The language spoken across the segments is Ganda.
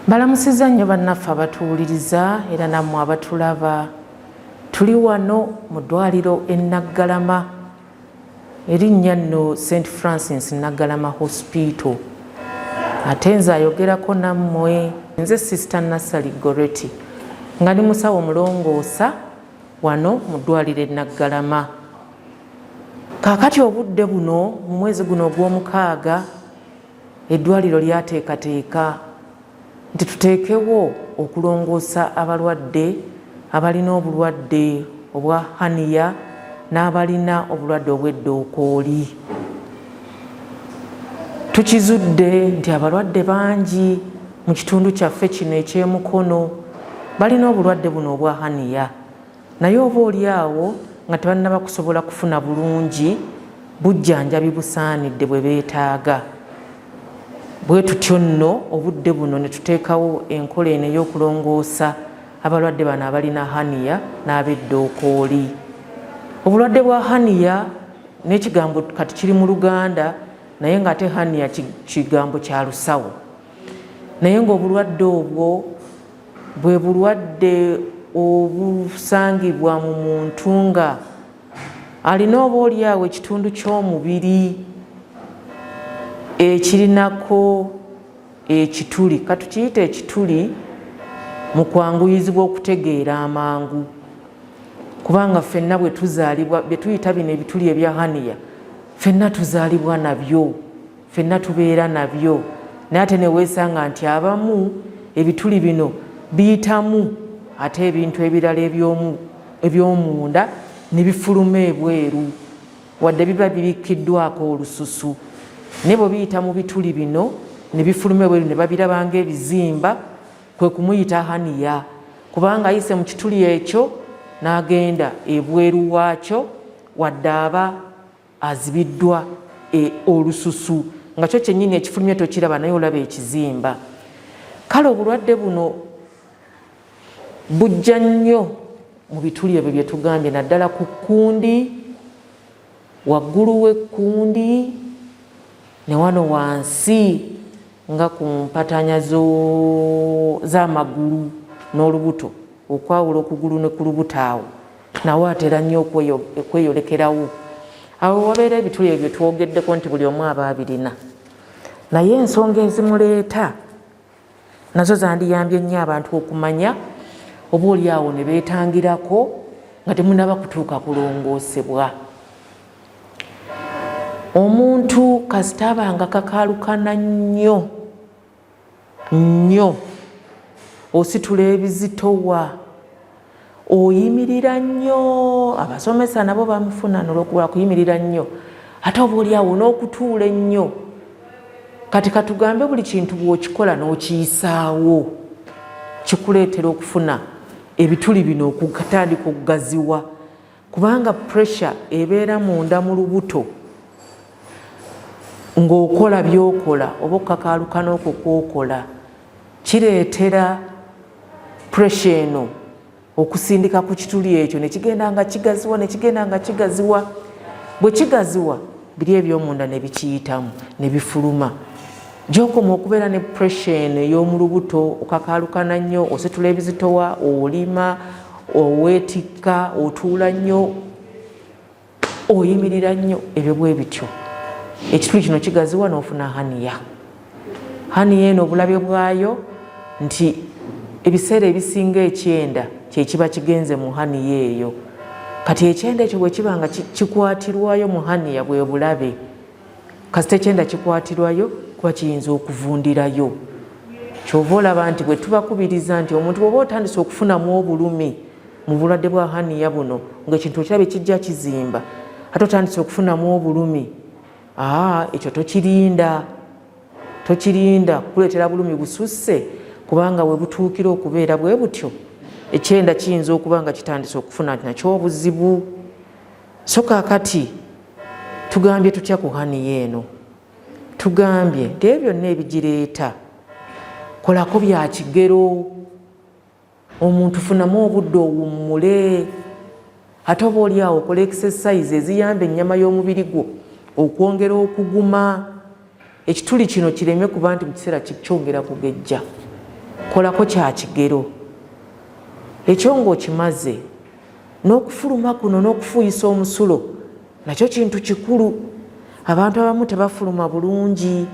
Balamusiza nnyo bannaffe abatuwuliriza era nammwe abatulaba. Tuli wano mu ddwaliro e Naggalama, erinnya nno St Francis Naggalama Hospital. Ate nze ayogerako nammwe nze Sister Nassali Goreti nga ndi musawo mulongoosa wano mu ddwaliro e Naggalama. Kaakati obudde buno mu mwezi guno ogw'omukaaga eddwaliro lyateekateeka nti tuteekewo okulongoosa abalwadde abalina obulwadde obwa haniya n'abalina obulwadde obw'eddookooli. Tukizudde nti abalwadde bangi mu kitundu kyaffe kino eky'emukono balina obulwadde buno obwa haniya, naye oba oliawo nga tebannaba kusobola kufuna bulungi bujjanjabi busaanidde bwe beetaaga. Bwe tutyo nno obudde buno ne tuteekawo enkola eno ey'okulongoosa abalwadde bano abalina haniya n'ab'eddookooli. Obulwadde bwa haniya n'ekigambo kati kiri mu Luganda naye ng'ate haniya kigambo kya Lusawo, naye ng'obulwadde obwo bwe bulwadde obusangibwa mu muntu nga alina oba oliawo ekitundu ky'omubiri ekirinako ekituli, katukiyita ekituli mu kwanguyizibwa okutegeera amangu, kubanga ffenna bwe tuzaalibwa bye tuyita bino ebituli ebya haniya ffenna tuzaalibwa nabyo, ffenna tubeera nabyo, naye ate ne weesanga nti abamu ebituli bino biyitamu ate ebintu ebirala eby'omunda ne bifuluma ebweru wadde biba bibikkiddwako olususu, ne bwe biyita mu bituli bino ne bifuluma ebweru ne babiraba ng'ebizimba, kwe kumuyita haniya, kubanga ayise mu kituli ekyo n'agenda ebweru waakyo wadde aba azibiddwa olususu nga kyo kyennyini ekifulumye tokiraba naye olaba ekizimba. Kale obulwadde buno bujja nnyo mu bituli ebyo bye tugambye, naddala ku kkundi, waggulu w'ekkundi ne wano wansi nga ku mpatanya z'amagulu n'olubuto, okwawula okugulu ne ku lubuto awo nawo atera nnyo okweyolekerawo. Awo wabeera ebituli ebyo twogeddeko nti buli omu aba abirina, naye ensonga ezimuleeta nazo zandiyambye nnyo abantu okumanya oba oliawo ne beetangirako nga temunaba kutuuka kulongoosebwa. Omuntu kasita abanga kakaalukana nnyo nnyo, ositula ebizitowa, oyimirira nnyo, abasomesa nabo bamufuna n'olwokuba kuyimirira nnyo, ate oba oliawo n'okutuula ennyo. Kati katugambe buli kintu bw'okikola n'okiyisaawo kikuleetera okufuna ebituli bino okutandika okugaziwa, kubanga pressure ebeera munda mu lubuto ng'okola by'okola oba okukakaalukana okwo kw'okola kireetera pressure eno okusindika ku kituli ekyo ne kigenda nga kigaziwa ne kigenda nga kigaziwa. Bwe kigaziwa biri eby'omunda ne bikiyitamu ne bifuluma. Gy'okoma okubeera ne pressure eno ey'omu lubuto, okakaalukana nnyo, ositula ebizitowa, olima, oweetikka, otuula nnyo, oyimirira nnyo, ebyo bwe bityo. Ekituli kino kigaziwa n'ofuna haniya. Haniya eno obulabe bwayo nti ebiseera ebisinga 9 kye kiba kigenze mu haniya eyo. Kati 9 ekyo bwe kiba nga kikwatirwayo mu haniya bwe bulabe, kasita 9 kikwatirwayo kuba kiyinza okuvundirayo. Kyova olaba nti bwe tubakubiriza nti omuntu bw'oba otandise okufunamu obulumi mu bulwadde bwa haniya buno ng'ekintu okirabe kijja kizimba ate otandise okufunamu obulumi, ekyo tokirinda kuleetera bulumi bususse, kubanga bwe butuukira okubeera bwe butyo 9 kiyinza okuba nga kitandise okufuna nakyo obuzibu. So kaakati tugambye tutya ku haniya eno? Tugambye nti ebyo byonna ebigireeta kolako bya kigero, omuntu funamu obudde owummule, ate oba oliawo okola exercise eziyamba ennyama y'omubiri gwo okwongera okuguma, ekituli kino kireme kuba nti mu kiseera kyongera kugejja. kolako kya kigero ekyo ng'okimaze n'okufuluma kuno n'okufuuyisa omusulo nakyo kintu kikulu. Abantu abamu tebafuluma bulungi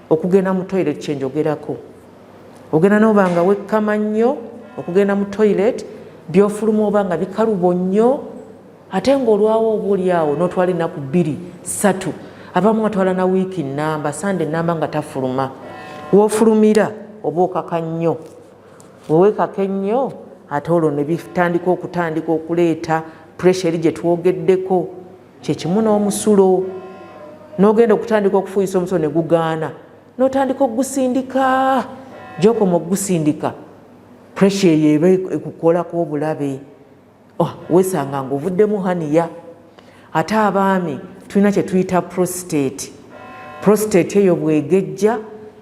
okugenda mu toilet kyenjogerako. Ogenda n'oba nga wekkama nnyo okugenda mu toilet byofuluma oba nga bikalubo nnyo ate ng'olwawo oba oli awo n'otwala ennaku 2, 3 abamu atwala na wiiki nnamba sande nnamba nga tafuluma. Woofulumira oba okaka nnyo, weweekaka ennyo ate olwo ne bitandika okuleeta pressure eri gye twogeddeko kyekimu n'omusulo. N'ogenda okutandika okufuuyisa omusulo ne gugaana n'otandika okugusindika gy'okoma okugusindika pressure eyo eba ekukolako obulabe. Weesanga ng'ovuddemu haniya. Ate abaami tulina kye tuyita prostate. Prostate eyo bwegejja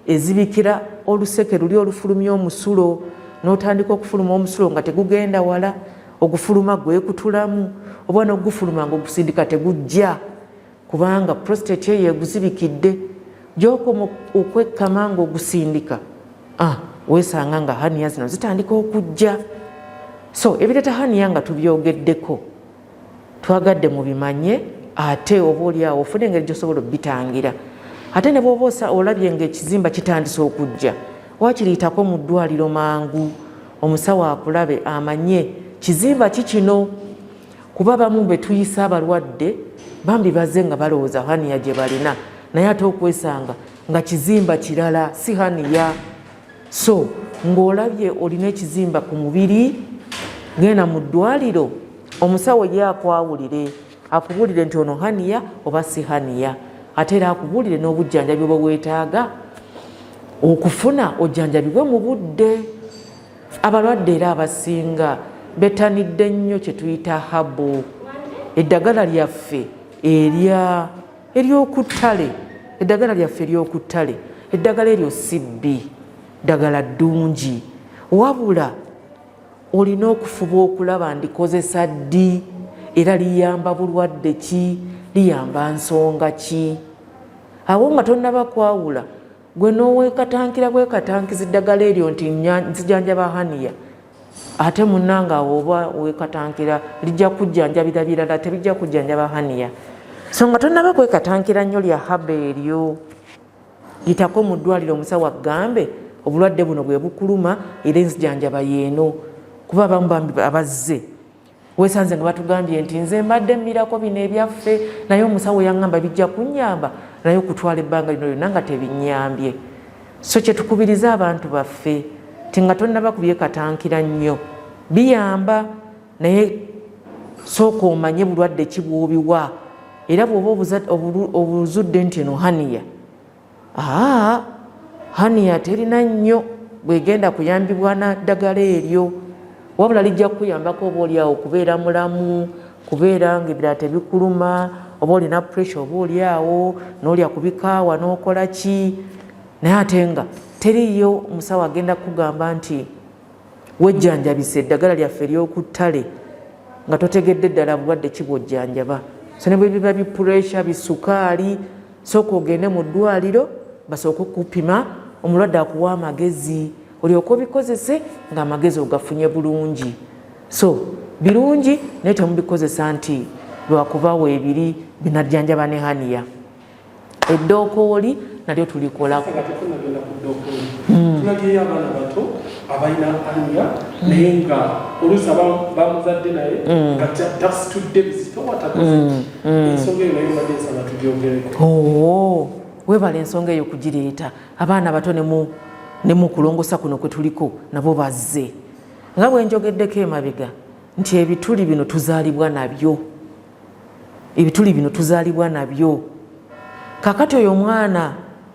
ezibikira oluseke luli olufulumya omusulo n'otandika okufuluma omusulo nga tegugenda wala, ogufuluma gwekutulamu oba n'ogufuluma ng'ogusindika tegujja kubanga prostate eyo eguzibikidde. Gy'okoma okwekkama ng'ogusindika weesanga nga haniya zino zitandika okujja. So ebireeta haniya nga tubyogeddeko twagadde mubimanye ate oba oliawo ofune engeri gy'osobola obitangira. Ate ne bw'oba olabye ng'ekizimba kitandise okujja wakiriitako mu ddwaliro mangu omusawo akulabe amanye kizimba kikino kuba bamu be tuyisa abalwadde bambi bazze nga balowooza haniya gye balina naye ate okwesanga nga kizimba kirala si haniya. So ng'olabye olina ekizimba ku mubiri genda mu ddwaliro omusawo ye akwawulire akubulire nti ono haniya oba si haniya ate era akubulire n'obujjanjabi bwe weetaaga okufuna ojjanjabibwe mu budde. Abalwadde era abasinga bettanidde nnyo kye tuyita habo, eddagala lyaffe ery'okuttale. Eddagala lyaffe ery'okuttale, eddagala eryo si bbi, ddagala ddungi, wabula olina okufuba okulaba ndikozesa ddi era liyamba bulwadde ki, liyamba nsonga ki. Awo nga tonnaba kwawula gwe n'oweekatankira bwekatankiza eddagala eryo nti nzijanjaba haniya ate munnanga oba weekatankira lijja kujjanjabira birala tebijja kujjanjaba haniya. So nga tonnaba kwekatankira nnyo lya haba eryo yitako mu ddwaliro omusawo agambe obulwadde buno bwe bukuluma era enzijanjaba yeeno. Kuba abamu bambi abazze weesanze nga batugambye nti nze mbadde mmirako bino ebyaffe naye omusawo yaŋŋamba bijja kunnyamba naye okutwala ebbanga lino lyonna nga tebinnyambye. So kye tukubiriza abantu baffe ti nga tonnaba kubyekatankira nnyo biyamba naye sooka omanye bulwadde ki bw'obiwa era bw'oba obuzudde nti eno haniya haniya terina nnyo bwegenda kuyambibwa na ddagala eryo wabula lijja kukuyambako oba oliawo okubeera mulamu, kubeera ng'ebirala tebikuluma, oba olina pressure oba oliawo n'olya ku bikaawa n'okola ki. Naye ate nga teriyo musawo agenda kugamba nti wejjanjabise eddagala lyaffe ery'okuttale nga totegedde ddala bulwadde ki bw'ojjanjaba. So ne bwe biba bipuresha bisukaali sooka ogende mu ddwaliro basooke okupima omulwadde akuwa amagezi olyoke obikozese ng'amagezi ogafunye bulungi. So birungi naye temubikozesa nti lwakuba weebiri binajjanjaba ne haniya. Eddookooli nalyo tulikolako. Tulagiye abaana bato abalina haniya naye nga oluusi bamuzadde naye nga tasitudde bizito watakoze ensonga eyo nayo badde nsaba tugyogereko. Weebala ensonga eyo kugireeta abaana bato ne mu kulongosa kuno kwe tuliko nabo bazze nga bwe njogeddeko emabega nti ebituli bino tuzaalibwa nabyo. Ebituli bino tuzaalibwa nabyo. Kakati oyo omwana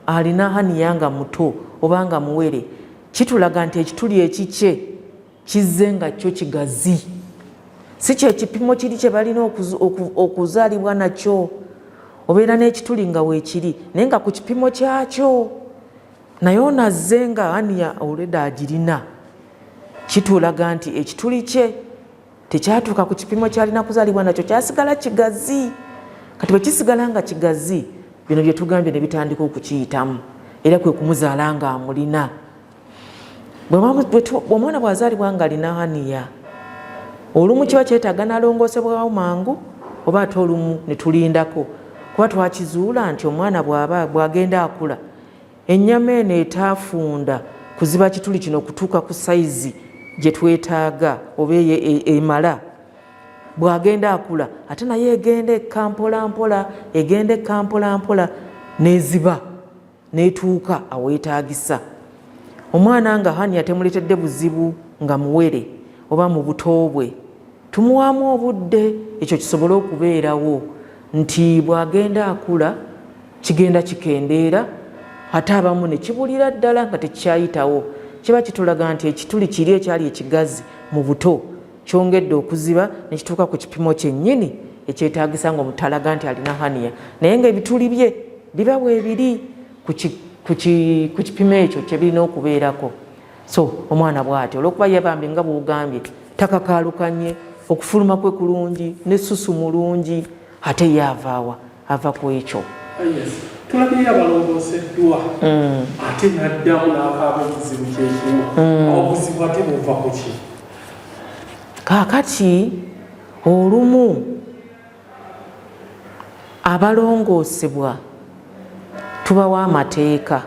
alina haniya nga muto oba nga muwere kitulaga nti ekituli ekikye kizze nga kyo kigazi. Si kyekipimo kiri kye balina okuzaalibwa nakyo. Obeera n'ekituli nga weekiri naye nga ku kipimo kyakyo naye onazze nga haniya olwedde agirina kitulaga nti ekituli kye tekyatuuka ku kipimo kyalina kuzaalibwa nakyo, kyasigala kigazi. Kati bwe kisigala nga kigazi bino bye tugambye ne bitandika okukiyitamu era kwe kumuzaala nga amulina. omwana bw'azaalibwa nga alina haniya olumu kiba kyetaaga nalongoosebwawo mangu oba ate olumu ne tulindako kuba twakizuula nti omwana bw'agenda akula ennyama eno etaafunda kuziba kituli kino okutuuka ku sayizi gye twetaaga oba emala bw'agenda akula ate naye egenda ekampolampola neziba netuuka aweetaagisa. Omwana nga haniya temuleetedde buzibu nga muwere oba mu buto bwe tumuwaamu obudde ekyo kisobole okubeerawo nti bw'agenda akula kigenda kikendeera ate abamu ne kibulira ddala nga tekikyayitawo. Kiba kitulaga nti ekituli kiri ekyali ekigazi mu buto kyongedde okuziba ne kituuka ku kipimo kyennyini ekyetaagisa nga omutalaga nti alina haniya naye ng'ebituli bye biba bwebiri ku kipimo ekyo kye birina okubeerako. So omwana bw'ati olw'okuba yebambye nga bw'ogambye takakaalukanye okufuluma kwe kulungi n'essusu mulungi ate ye avaawa ava ku ekyo. Tulabye abalongooseddwa ate n'addamu n'akaaba obuzibu kyekimu obuzibu ate buva ku ki? Kaakati olumu abalongoosebwa tubawo amateeka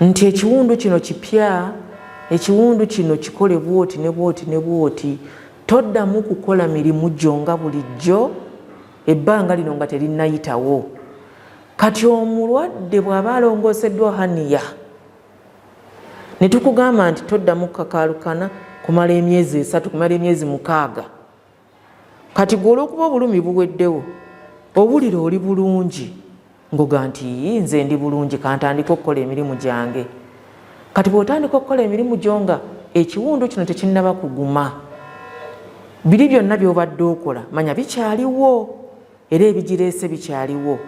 nti ekiwundu kino kipya, ekiwundu kino kikole bwoti ne bwoti ne bwoti, toddamu kukola mirimu gyo nga bulijjo ebbanga lino nga terinayitawo. Kati omulwadde bw'aba alongooseddwa haniya ne tukugamba nti toddamu kukakaalukana kumala emyezi 3 kumala emyezi 6, kati gwe olw'okuba obulumi buweddewo obulira oli bulungi ngoga nti nze ndi bulungi kantandika okukola emirimu gyange. Kati bw'otandika okukola emirimu gyo nga ekiwundu kino tekinnaba kuguma, biri byonna by'obadde okola manya bikyaliwo era ebigireese bikyaliwo.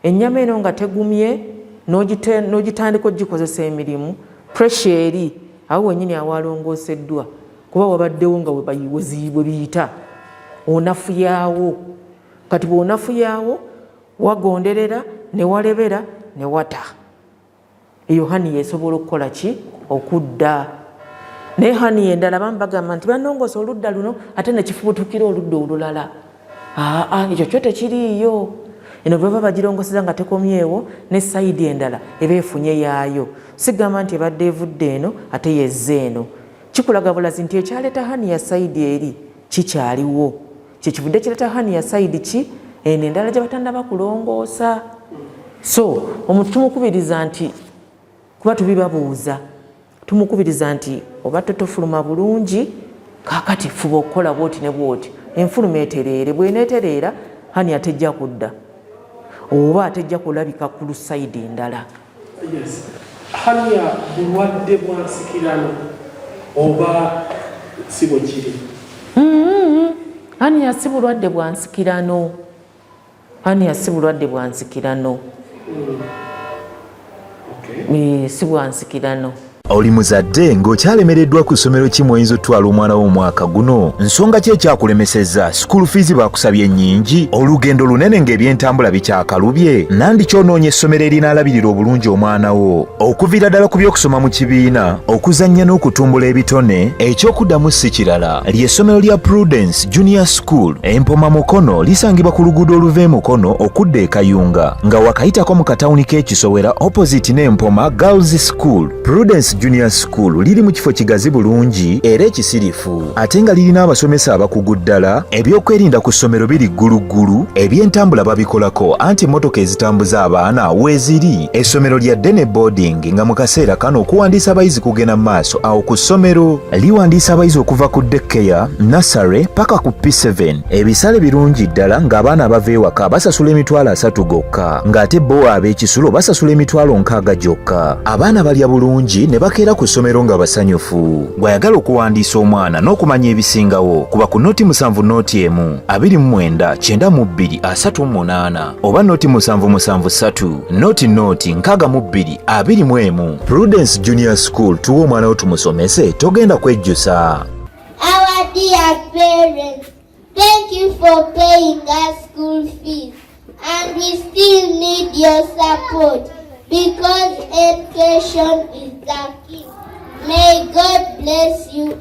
Ennyama eno nga tegumye n'ogitandika ogikozesa emirimu, pressure eri awo wennyini awalongooseddwa kuba wabaddewo nga bwe biyita onafuyaawo. Kati bw'onafuyaawo wagonderera ne walebera ne wata, eyo haniya esobola okukola ki? Okudda. Naye haniya endala bamu bagamba nti banongoose oludda luno ate nekifubutukira oludda olulala. Ekyo kyo tekiriiyo. Eno bwe baba bagirongoseza nga tekomyewo ne sayidi endala eba efunye yaayo. Sigamba nti ebadde evudde eno ate yezze eno. Kikulaga bulazi nti ekyaleeta haniya sayidi eri kikyaliwo. Kyekivudde kireeta haniya sayidi ki? Eno endala gye batandaba kulongoosa. So omuntu tumukubiriza nti kuba tubibabuuza, tumukubiriza nti oba totofuluma bulungi kaakati fuba okukola bwoti ne bwoti, enfuluma etereere. Bw'eneetereera haniya tejja kudda oba tejja kulabika ku lusayidi endala. Haniya bulwadde bwa nsikirano oba si bwe kiri? Haniya si bulwadde bwa nsikirano. Haniya si bulwadde bwa nsikirano. Si bwa nsikirano. Oli muzadde ng'okyalemereddwa ku ssomero ki mw'oyinza otwala omwana wo omwaka guno? Nsonga ki ekyakulemesezza? School fees bakusabye nnyingi? Olugendo lunene ng'ebyentambula bikyakalubye? Nandi ky'onoonya essomero erinaalabirira obulungi omwana wo? Okuviira ddala ku by'okusoma mu kibiina, okuzannya n'okutumbula ebitone, eky'okuddamu si kirala. Ly'essomero lya Prudence Junior School Empoma Mukono lisangibwa ku luguudo oluva e Mukono okudda e Kayunga, nga wakayitako mu katawuni k'Ekisowera opposite n'Empoma Girls School. Prudence Junior School liri mu kifo kigazi bulungi era ekisirifu, ate nga lirina abasomesa abakugu ddala. Ebyokwerinda ku ssomero biri gguluggulu, ebyentambula babikolako anti emmotoka ezitambuza abaana weeziri. Essomero lya ddene boarding nga mu kaseera kano okuwandiisa abayizi kugenda mu maaso awo ku ssomero. Liwandiisa abayizi okuva ku daycare, nursery paka ku P7. Ebisale birungi ddala ng'abaana abava ewaka basasula emitwalo 3 gokka, ng'ate bo ab'ekisulo basasula emitwalo 6 gyokka. Abaana balya bulungi ne bakeera ku ssomero nga basanyufu. Bw'ayagala okuwandiisa omwana n'okumanya ebisingawo, kuba ku noti 7 noti 1 29 92 38 oba noti 773 noti 62 21. Prudence Junior School, tuwa omwana wo tumusomese, togenda kwejjusa. Our dear parents, thank you for paying our school fees, and we still need your support. because education is the key. May God bless you